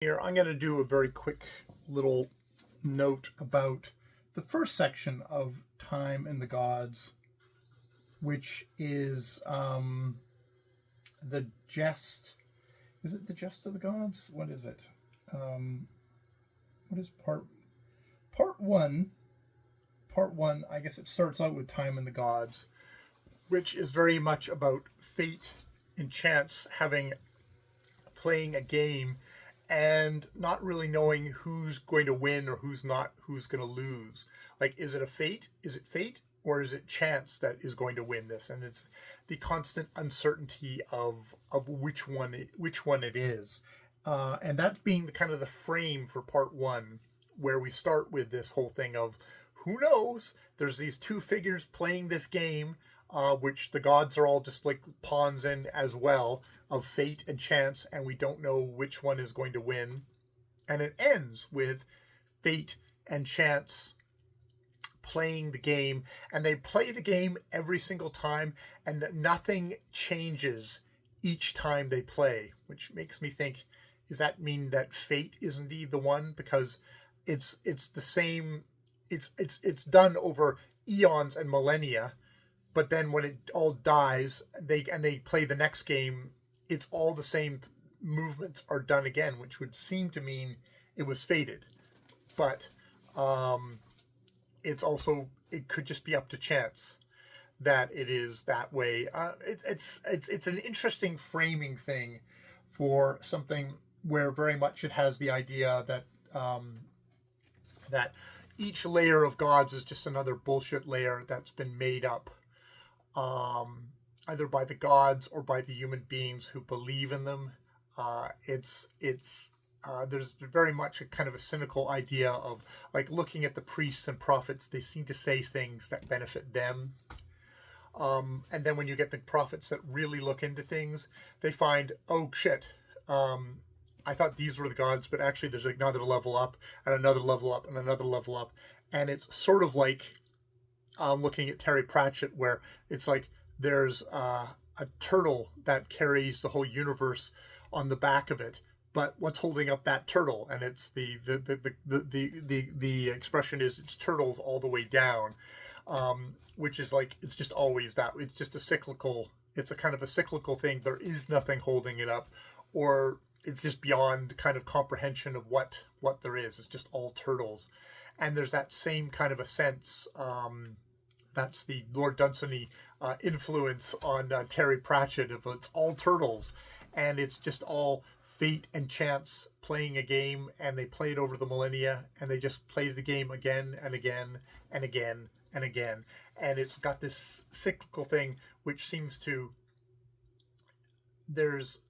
Here, I'm going to do a very quick little note about the first section of Time and the Gods, which is the jest. Is it the jest of the gods? What is it? What is part one? Part one, I guess it starts out with Time and the Gods, which is very much about fate and chance playing a game and not really knowing who's going to win or who's going to lose. Like, is it fate or is it chance that is going to win this? And it's the constant uncertainty of which one it is. And that being the kind of the frame for part one, where we start with this whole thing of who knows. There's these two figures playing this game, which the gods are all just like pawns in as well, of fate and chance, and we don't know which one is going to win. And it ends with fate and chance playing the game, and they play the game every single time, and nothing changes each time they play, which makes me think, does that mean that fate is indeed the one? Because it's the same, it's done over eons and millennia, but then when it all dies, they play the next game, it's all the same movements are done again, which would seem to mean it was fated. But it could just be up to chance that it is that way. It's an interesting framing thing for something where very much it has the idea that that each layer of gods is just another bullshit layer that's been made up, either by the gods or by the human beings who believe in them. There's very much a kind of a cynical idea of, like, looking at the priests and prophets, they seem to say things that benefit them. And then when you get the prophets that really look into things, they find, oh shit, I thought these were the gods, but actually there's another level up and another level up and another level up. And it's sort of like looking at Terry Pratchett, where it's like there's a turtle that carries the whole universe on the back of it, but what's holding up that turtle? And it's the expression is it's turtles all the way down, which is like, it's just always that. It's just it's a kind of a cyclical thing. There is nothing holding it up, or it's just beyond kind of comprehension of what there is. It's just all turtles. And there's that same kind of a sense, that's the Lord Dunsany influence on Terry Pratchett, of it's all turtles, and it's just all fate and chance playing a game, and they play it over the millennia, and they just play the game again and again and again and again. And it's got this cyclical thing, which seems to, there's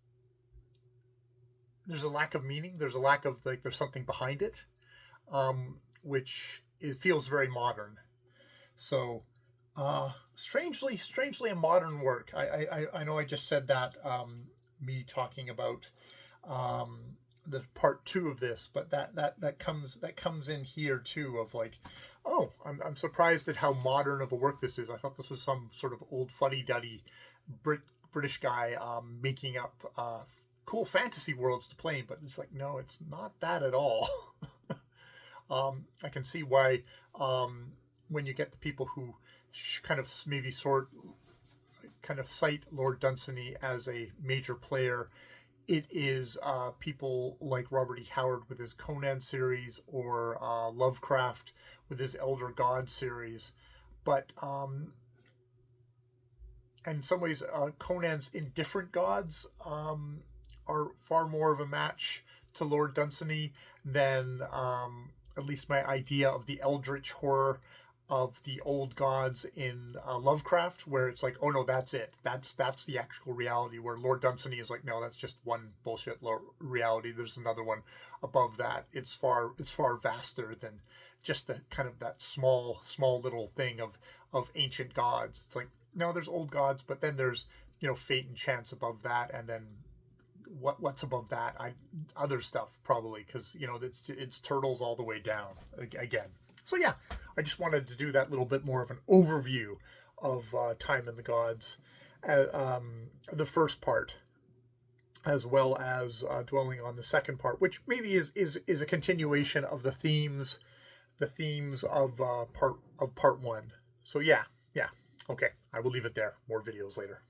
a lack of meaning, there's a lack of, like, there's something behind it, which it feels very modern. So strangely a modern work. I know I just said that, me talking about the part two of this, but that comes in here too, of like, oh, I'm surprised at how modern of a work this is. I thought this was some sort of old fuddy-duddy British guy making up cool fantasy worlds to play, but it's like, no, it's not that at all. I can see why when you get the people who kind of maybe cite Lord Dunsany as a major player, it is people like Robert E. Howard with his Conan series, or Lovecraft with his Elder God series. But in some ways, Conan's indifferent gods are far more of a match to Lord Dunsany than at least my idea of the eldritch horror of the old gods in Lovecraft, where it's like, oh no, that's it. That's the actual reality, where Lord Dunsany is like, no, that's just one bullshit reality. There's another one above that. It's far vaster than just the kind of that small little thing of ancient gods. It's like, no, there's old gods, but then there's, fate and chance above that, and then what's above that? Other stuff probably, because it's turtles all the way down again. So yeah, I just wanted to do that little bit more of an overview of Time and the Gods, the first part. as well as dwelling on the second part, which maybe is a continuation of the themes of part one. So yeah, okay, I will leave it there. More videos later.